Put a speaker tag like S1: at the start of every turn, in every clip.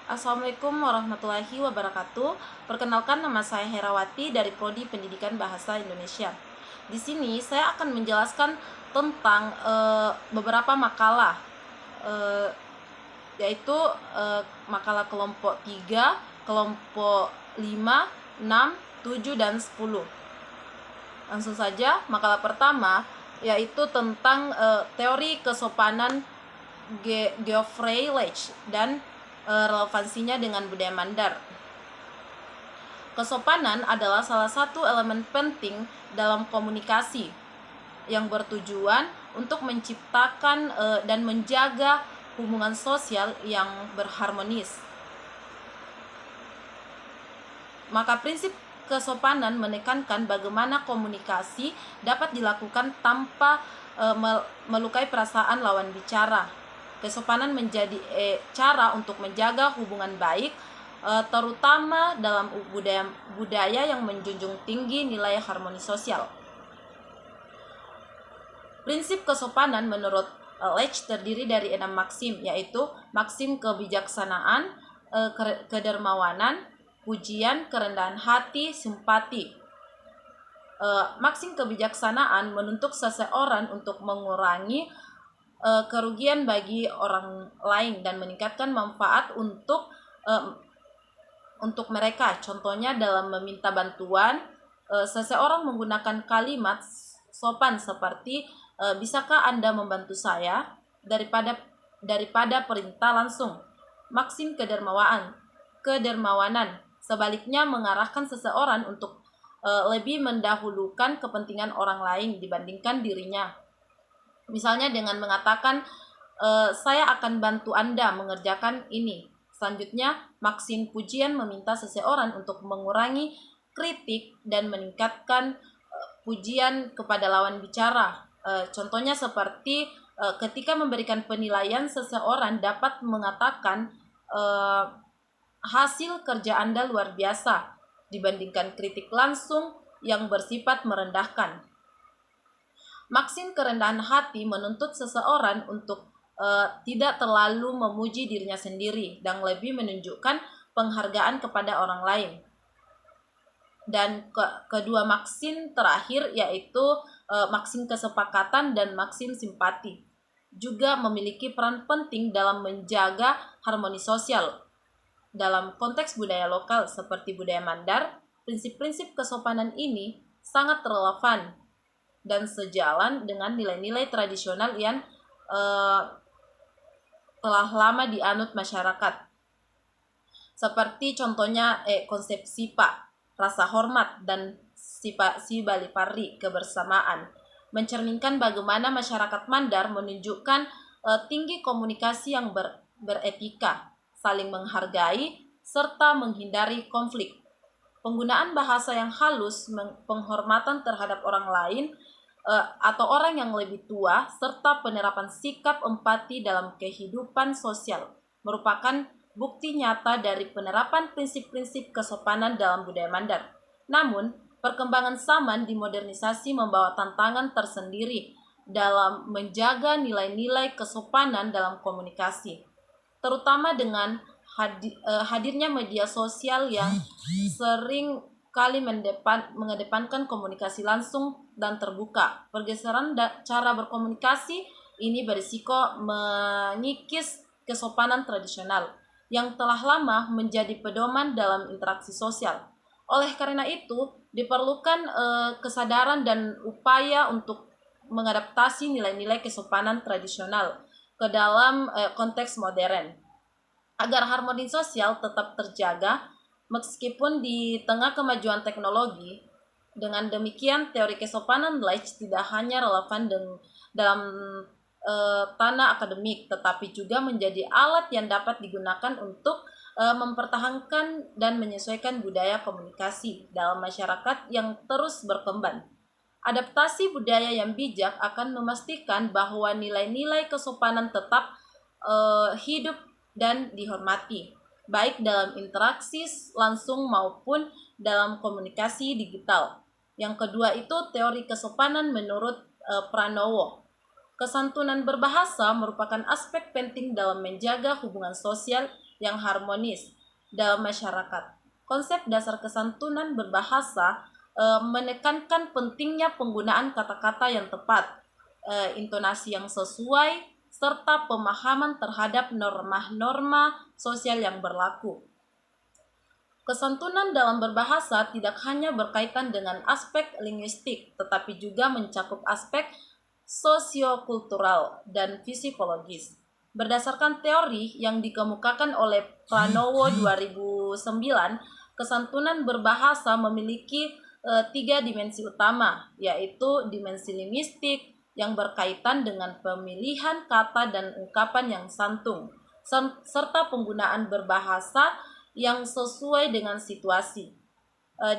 S1: Assalamualaikum warahmatullahi wabarakatuh. Perkenalkan, nama saya Herawati dari Prodi Pendidikan Bahasa Indonesia. Di sini saya akan menjelaskan tentang beberapa makalah, yaitu makalah kelompok 3, kelompok 5, 6, 7, dan 10. Langsung saja, makalah pertama yaitu tentang teori kesopanan Geoffrey Leach dan relevansinya dengan budaya Mandar. Kesopanan adalah salah satu elemen penting dalam komunikasi yang bertujuan untuk menciptakan dan menjaga hubungan sosial yang berharmonis. Maka prinsip kesopanan menekankan bagaimana komunikasi dapat dilakukan tanpa melukai perasaan lawan bicara. Kesopanan menjadi cara untuk menjaga hubungan baik, terutama dalam budaya yang menjunjung tinggi nilai harmoni sosial. Prinsip kesopanan menurut Leach terdiri dari 6 maksim, yaitu maksim kebijaksanaan, kedermawanan, pujian, kerendahan hati, simpati. Maksim kebijaksanaan menuntut seseorang untuk mengurangi kerugian bagi orang lain dan meningkatkan manfaat untuk mereka. Contohnya dalam meminta bantuan, seseorang menggunakan kalimat sopan seperti bisakah Anda membantu saya, daripada perintah langsung. Maksim kedermawanan sebaliknya mengarahkan seseorang untuk lebih mendahulukan kepentingan orang lain dibandingkan dirinya. Misalnya dengan mengatakan, saya akan bantu Anda mengerjakan ini. Selanjutnya, maksim pujian meminta seseorang untuk mengurangi kritik dan meningkatkan pujian kepada lawan bicara. Contohnya seperti ketika memberikan penilaian, seseorang dapat mengatakan, hasil kerja Anda luar biasa, dibandingkan kritik langsung yang bersifat merendahkan. Maksim kerendahan hati menuntut seseorang untuk tidak terlalu memuji dirinya sendiri dan lebih menunjukkan penghargaan kepada orang lain. Dan kedua maksim terakhir yaitu maksim kesepakatan dan maksim simpati juga memiliki peran penting dalam menjaga harmoni sosial. Dalam konteks budaya lokal seperti budaya Mandar, prinsip-prinsip kesopanan ini sangat relevan dan sejalan dengan nilai-nilai tradisional yang telah lama dianut masyarakat. Seperti contohnya konsep sipa, rasa hormat, dan sibalipari, kebersamaan, mencerminkan bagaimana masyarakat Mandar menunjukkan tinggi komunikasi yang beretika, saling menghargai, serta menghindari konflik. Penggunaan bahasa yang halus, penghormatan terhadap orang lain atau orang yang lebih tua, serta penerapan sikap empati dalam kehidupan sosial merupakan bukti nyata dari penerapan prinsip-prinsip kesopanan dalam budaya Mandar. Namun, perkembangan zaman di modernisasi membawa tantangan tersendiri dalam menjaga nilai-nilai kesopanan dalam komunikasi, terutama dengan hadirnya media sosial yang sering kali mengedepankan komunikasi langsung dan terbuka. Pergeseran cara berkomunikasi ini berisiko mengikis kesopanan tradisional yang telah lama menjadi pedoman dalam interaksi sosial. Oleh karena itu, diperlukan kesadaran dan upaya untuk mengadaptasi nilai-nilai kesopanan tradisional ke dalam konteks modern, agar harmoni sosial tetap terjaga meskipun di tengah kemajuan teknologi. Dengan demikian, teori kesopanan Leach tidak hanya relevan dalam tanah akademik, tetapi juga menjadi alat yang dapat digunakan untuk mempertahankan dan menyesuaikan budaya komunikasi dalam masyarakat yang terus berkembang. Adaptasi budaya yang bijak akan memastikan bahwa nilai-nilai kesopanan tetap hidup dan dihormati, baik dalam interaksi langsung maupun dalam komunikasi digital. Yang kedua itu teori kesopanan menurut Pranowo. Kesantunan berbahasa merupakan aspek penting dalam menjaga hubungan sosial yang harmonis dalam masyarakat. Konsep dasar kesantunan berbahasa menekankan pentingnya penggunaan kata-kata yang tepat, intonasi yang sesuai, serta pemahaman terhadap norma-norma sosial yang berlaku. Kesantunan dalam berbahasa tidak hanya berkaitan dengan aspek linguistik, tetapi juga mencakup aspek sosiokultural dan psikologis. Berdasarkan teori yang dikemukakan oleh Pranowo 2009, kesantunan berbahasa memiliki 3 dimensi utama, yaitu dimensi linguistik yang berkaitan dengan pemilihan kata dan ungkapan yang santun, serta penggunaan berbahasa yang sesuai dengan situasi.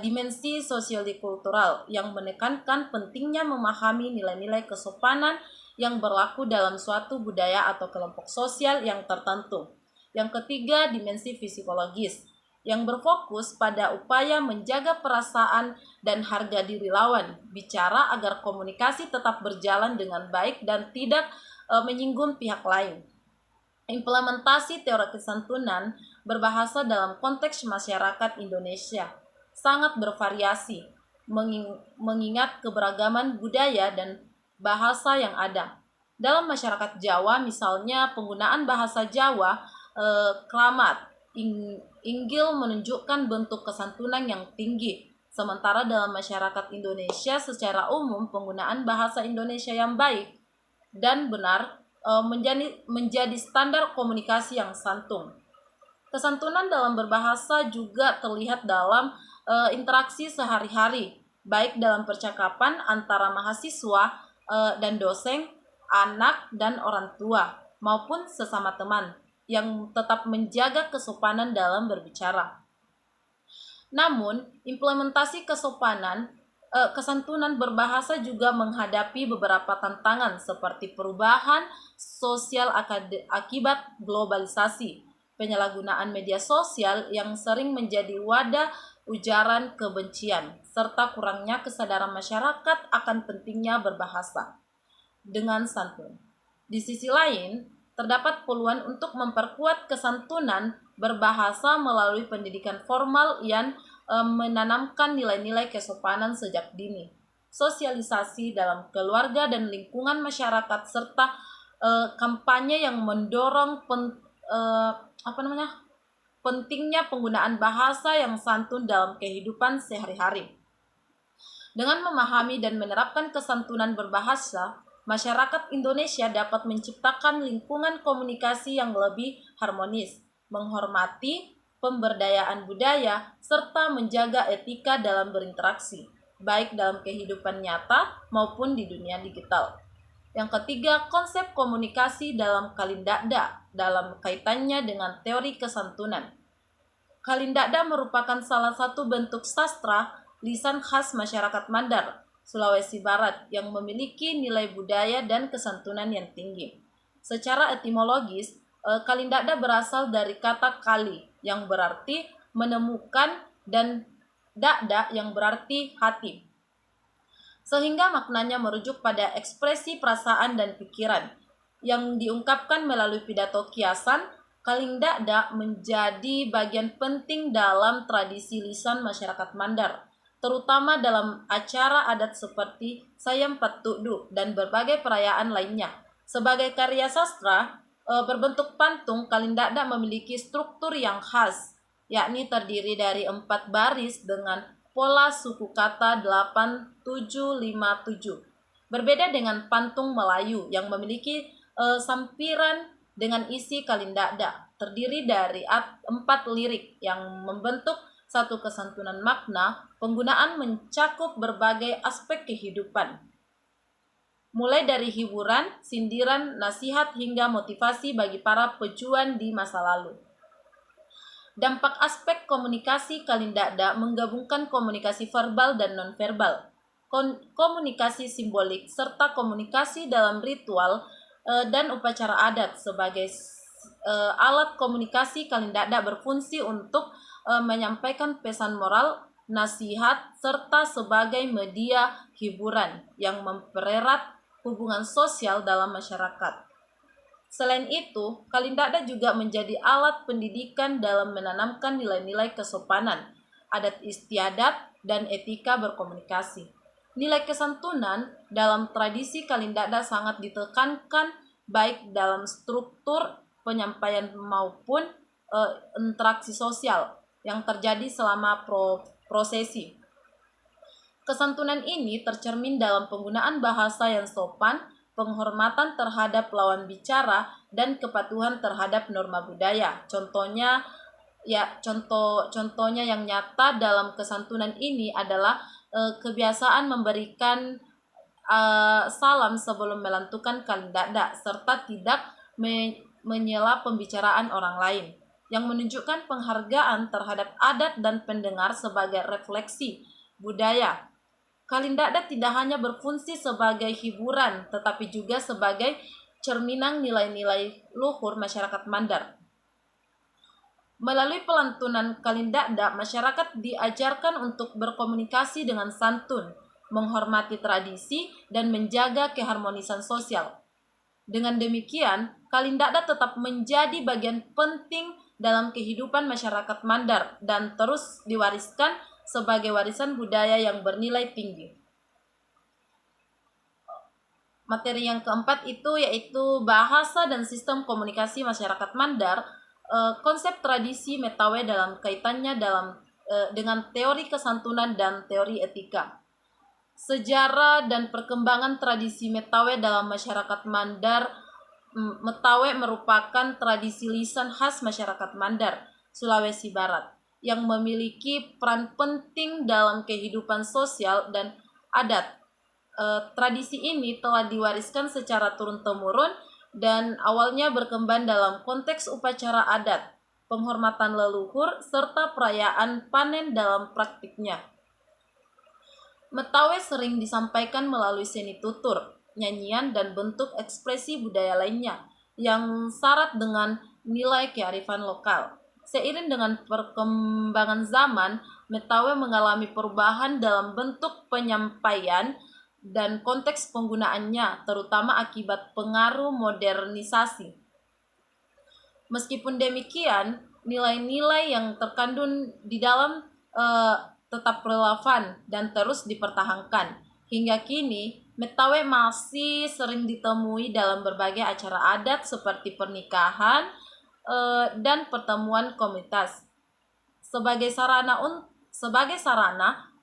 S1: Dimensi sosiokultural yang menekankan pentingnya memahami nilai-nilai kesopanan yang berlaku dalam suatu budaya atau kelompok sosial yang tertentu. Yang ketiga, dimensi psikologis yang berfokus pada upaya menjaga perasaan dan harga diri lawan bicara agar komunikasi tetap berjalan dengan baik dan tidak menyinggung pihak lain. Implementasi teori kesantunan berbahasa dalam konteks masyarakat Indonesia sangat bervariasi, mengingat keberagaman budaya dan bahasa yang ada. Dalam masyarakat Jawa, misalnya penggunaan bahasa Jawa keramat, inggil menunjukkan bentuk kesantunan yang tinggi. Sementara dalam masyarakat Indonesia secara umum penggunaan bahasa Indonesia yang baik dan benar menjadi standar komunikasi yang santun. Kesantunan dalam berbahasa juga terlihat dalam interaksi sehari-hari, baik dalam percakapan antara mahasiswa dan dosen, anak dan orang tua, maupun sesama teman, yang tetap menjaga kesopanan dalam berbicara. Namun, implementasi kesantunan berbahasa juga menghadapi beberapa tantangan seperti perubahan sosial akibat globalisasi, penyalahgunaan media sosial yang sering menjadi wadah ujaran kebencian, serta kurangnya kesadaran masyarakat akan pentingnya berbahasa dengan santun. Di sisi lain, terdapat peluang untuk memperkuat kesantunan berbahasa melalui pendidikan formal yang menanamkan nilai-nilai kesopanan sejak dini, sosialisasi dalam keluarga dan lingkungan masyarakat, serta kampanye yang mendorong pentingnya penggunaan bahasa yang santun dalam kehidupan sehari-hari. Dengan memahami dan menerapkan kesantunan berbahasa, masyarakat Indonesia dapat menciptakan lingkungan komunikasi yang lebih harmonis, menghormati pemberdayaan budaya, serta menjaga etika dalam berinteraksi, baik dalam kehidupan nyata maupun di dunia digital. Yang ketiga, konsep komunikasi dalam Kalindakda dalam kaitannya dengan teori kesantunan. Kalindakda merupakan salah satu bentuk sastra lisan khas masyarakat Mandar, Sulawesi Barat yang memiliki nilai budaya dan kesantunan yang tinggi. Secara etimologis, Kalindakda berasal dari kata kali yang berarti menemukan dan dakda yang berarti hati. Sehingga maknanya merujuk pada ekspresi perasaan dan pikiran yang diungkapkan melalui pidato kiasan. Kalindakda menjadi bagian penting dalam tradisi lisan masyarakat Mandar, terutama dalam acara adat seperti Sayam Patudu dan berbagai perayaan lainnya. Sebagai karya sastra berbentuk pantung, Kalindakda memiliki struktur yang khas, yakni terdiri dari 4 baris dengan pola suku kata 8757. Berbeda dengan pantung Melayu yang memiliki sampiran dengan isi Kalindakda, terdiri dari 4 lirik yang membentuk satu kesantunan makna. Penggunaan mencakup berbagai aspek kehidupan, mulai dari hiburan, sindiran, nasihat, hingga motivasi bagi para pejuang di masa lalu. Dampak aspek komunikasi Kalindakda menggabungkan komunikasi verbal dan nonverbal, komunikasi simbolik, serta komunikasi dalam ritual dan upacara adat. Sebagai alat komunikasi, Kalindakda berfungsi untuk menyampaikan pesan moral, nasihat, serta sebagai media hiburan yang mempererat hubungan sosial dalam masyarakat. Selain itu, Kalindada juga menjadi alat pendidikan dalam menanamkan nilai-nilai kesopanan, adat istiadat, dan etika berkomunikasi. Nilai kesantunan dalam tradisi Kalindada sangat ditekankan baik dalam struktur penyampaian maupun interaksi sosial yang terjadi selama prosesi. Kesantunan ini tercermin dalam penggunaan bahasa yang sopan, penghormatan terhadap lawan bicara, dan kepatuhan terhadap norma budaya. Contohnya yang nyata dalam kesantunan ini adalah kebiasaan memberikan salam sebelum melantunkan Kalindada serta tidak menyela pembicaraan orang lain, yang menunjukkan penghargaan terhadap adat dan pendengar sebagai refleksi budaya. Kalindada tidak hanya berfungsi sebagai hiburan, tetapi juga sebagai cerminan nilai-nilai luhur masyarakat Mandar. Melalui pelantunan Kalindada, masyarakat diajarkan untuk berkomunikasi dengan santun, menghormati tradisi, dan menjaga keharmonisan sosial. Dengan demikian, Kalindada tetap menjadi bagian penting dalam kehidupan masyarakat Mandar dan terus diwariskan sebagai warisan budaya yang bernilai tinggi. Materi yang keempat itu yaitu bahasa dan sistem komunikasi masyarakat Mandar, konsep tradisi Metawe dalam kaitannya dengan teori kesantunan dan teori etika. Sejarah dan perkembangan tradisi Metawe dalam masyarakat Mandar. Metawe merupakan tradisi lisan khas masyarakat Mandar, Sulawesi Barat, yang memiliki peran penting dalam kehidupan sosial dan adat. Tradisi ini telah diwariskan secara turun-temurun dan awalnya berkembang dalam konteks upacara adat, penghormatan leluhur, serta perayaan panen dalam praktiknya. Metawe sering disampaikan melalui seni tutur, nyanyian, dan bentuk ekspresi budaya lainnya yang syarat dengan nilai kearifan lokal. Seiring dengan perkembangan zaman, Metawe mengalami perubahan dalam bentuk penyampaian dan konteks penggunaannya, terutama akibat pengaruh modernisasi. Meskipun demikian, nilai-nilai yang terkandung di dalam tetap relevan dan terus dipertahankan. Hingga kini, Metawe masih sering ditemui dalam berbagai acara adat seperti pernikahan, dan pertemuan komunitas sebagai sarana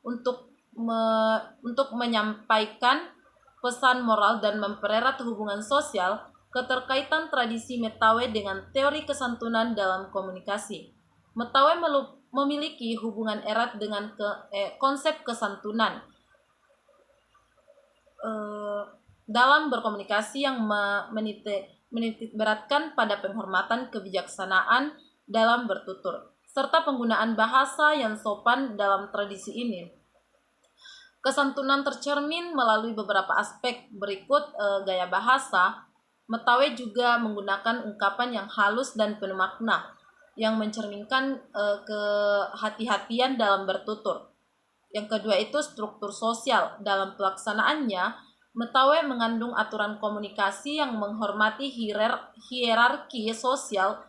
S1: untuk menyampaikan pesan moral dan mempererat hubungan sosial. Keterkaitan tradisi Metawe dengan teori kesantunan dalam komunikasi. Metawe memiliki hubungan erat dengan konsep kesantunan dalam berkomunikasi yang menitik beratkan pada penghormatan, kebijaksanaan dalam bertutur, serta penggunaan bahasa yang sopan dalam tradisi ini. Kesantunan tercermin melalui beberapa aspek berikut. Gaya bahasa. Metawe juga menggunakan ungkapan yang halus dan penuh makna, yang mencerminkan kehati-hatian dalam bertutur. Yang kedua itu struktur sosial. Dalam pelaksanaannya, Metawe mengandung aturan komunikasi yang menghormati hierarki sosial,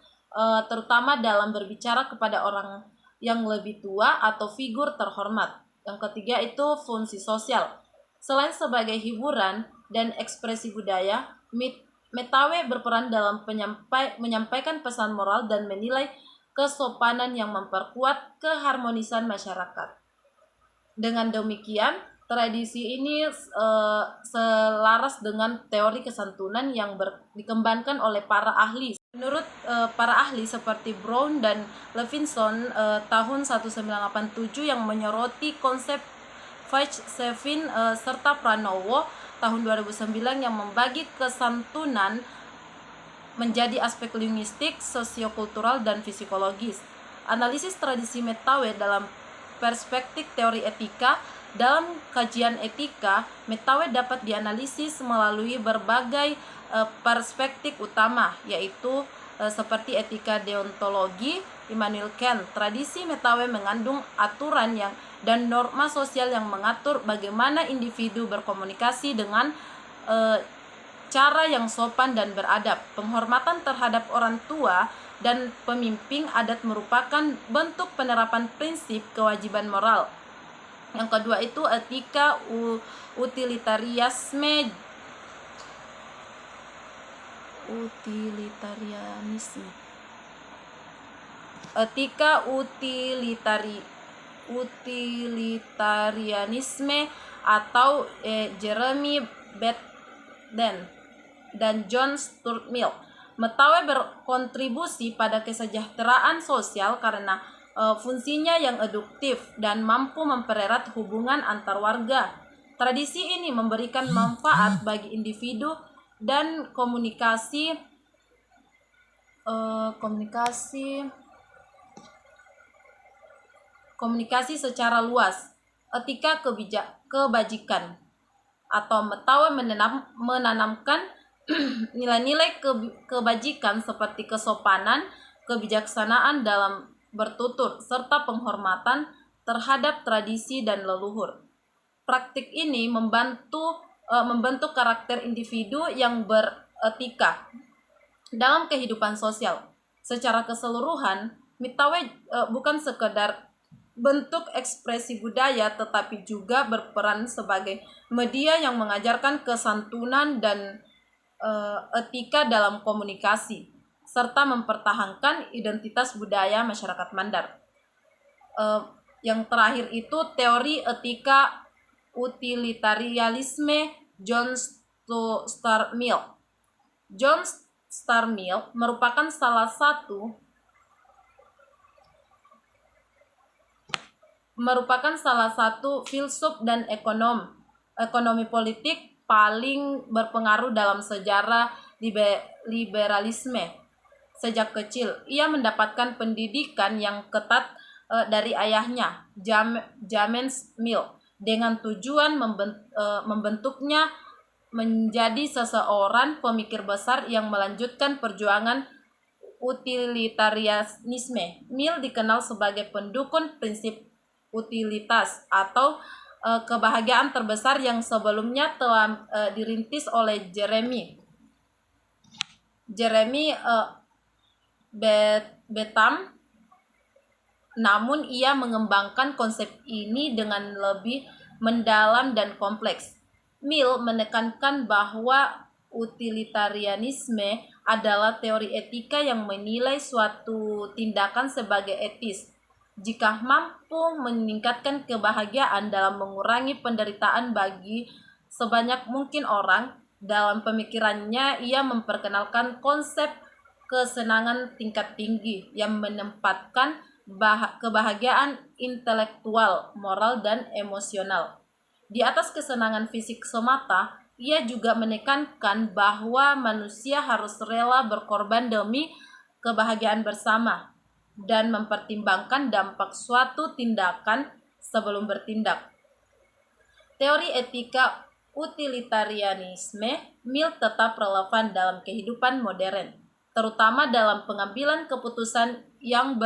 S1: terutama dalam berbicara kepada orang yang lebih tua atau figur terhormat. Yang ketiga itu fungsi sosial. Selain sebagai hiburan dan ekspresi budaya, Metawe berperan dalam menyampaikan pesan moral dan menilai kesopanan yang memperkuat keharmonisan masyarakat. Dengan demikian, tradisi ini selaras dengan teori kesantunan yang dikembangkan oleh para ahli. Menurut para ahli seperti Brown dan Levinson tahun 1987 yang menyoroti konsep Weizsäcker serta Pranowo tahun 2009 yang membagi kesantunan menjadi aspek linguistik, sosiokultural, dan psikologis. Analisis tradisi Metawe dalam perspektif teori etika. Dalam kajian etika, Metawe dapat dianalisis melalui berbagai perspektif utama, yaitu seperti etika deontologi. Immanuel Kant. Tradisi Metawe mengandung aturan dan norma sosial yang mengatur bagaimana individu berkomunikasi dengan cara yang sopan dan beradab. Penghormatan terhadap orang tua dan pemimpin adat merupakan bentuk penerapan prinsip kewajiban moral. Yang kedua itu etika utilitarianisme. Etika utilitarianisme atau Jeremy Bentham dan John Stuart Mill. Metawai berkontribusi pada kesejahteraan sosial karena fungsinya yang eduktif dan mampu mempererat hubungan antar warga. Tradisi ini memberikan manfaat bagi individu dan komunikasi secara luas. Etika kebajikan atau metawai menanamkan nilai-nilai kebajikan seperti kesopanan, kebijaksanaan dalam bertutur, serta penghormatan terhadap tradisi dan leluhur. Praktik ini membentuk karakter individu yang beretika dalam kehidupan sosial. Secara keseluruhan, mitawai bukan sekedar bentuk ekspresi budaya, tetapi juga berperan sebagai media yang mengajarkan kesantunan dan etika dalam komunikasi, serta mempertahankan identitas budaya masyarakat Mandar. Yang terakhir itu teori etika utilitarianisme John Stuart Mill. John Stuart Mill merupakan salah satu filsuf dan ekonomi politik paling berpengaruh dalam sejarah liberalisme. Sejak kecil, ia mendapatkan pendidikan yang ketat dari ayahnya, James Mill, dengan tujuan membentuknya menjadi seseorang pemikir besar yang melanjutkan perjuangan utilitarianisme. Mill dikenal sebagai pendukung prinsip utilitas atau kebahagiaan terbesar yang sebelumnya telah dirintis oleh Jeremy Bentham. Namun ia mengembangkan konsep ini dengan lebih mendalam dan kompleks. Mill menekankan bahwa utilitarianisme adalah teori etika yang menilai suatu tindakan sebagai etis jika mampu meningkatkan kebahagiaan dalam mengurangi penderitaan bagi sebanyak mungkin orang. Dalam pemikirannya, ia memperkenalkan konsep kesenangan tingkat tinggi yang menempatkan kebahagiaan intelektual, moral, dan emosional di atas kesenangan fisik semata. Ia juga menekankan bahwa manusia harus rela berkorban demi kebahagiaan bersama dan mempertimbangkan dampak suatu tindakan sebelum bertindak. Teori etika utilitarianisme Mill tetap relevan dalam kehidupan modern, terutama dalam pengambilan keputusan yang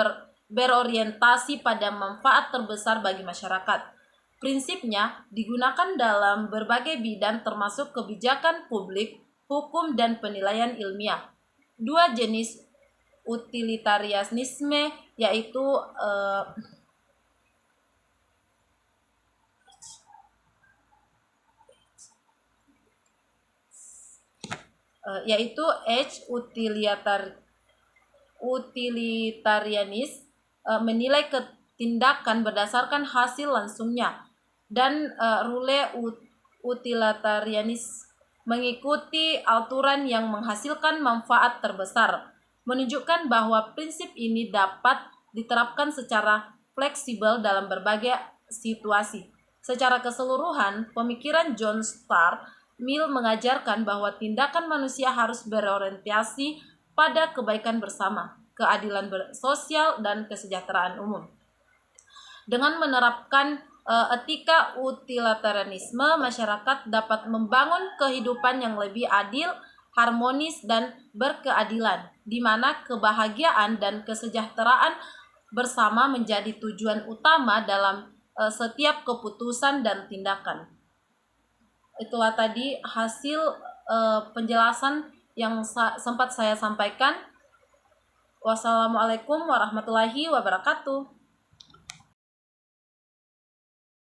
S1: berorientasi pada manfaat terbesar bagi masyarakat. Prinsipnya digunakan dalam berbagai bidang termasuk kebijakan publik, hukum, dan penilaian ilmiah. Dua jenis utilitarianisme yaitu utilitarianis menilai tindakan berdasarkan hasil langsungnya, dan rule utilitarianis mengikuti aturan yang menghasilkan manfaat terbesar, menunjukkan bahwa prinsip ini dapat diterapkan secara fleksibel dalam berbagai situasi. Secara keseluruhan, pemikiran John Stuart Mill mengajarkan bahwa tindakan manusia harus berorientasi pada kebaikan bersama, keadilan sosial, dan kesejahteraan umum. Dengan menerapkan etika utilitarianisme, masyarakat dapat membangun kehidupan yang lebih adil, harmonis, dan berkeadilan, di mana kebahagiaan dan kesejahteraan bersama menjadi tujuan utama dalam setiap keputusan dan tindakan. itulah tadi hasil penjelasan yang sempat saya sampaikan. Wassalamualaikum warahmatullahi wabarakatuh.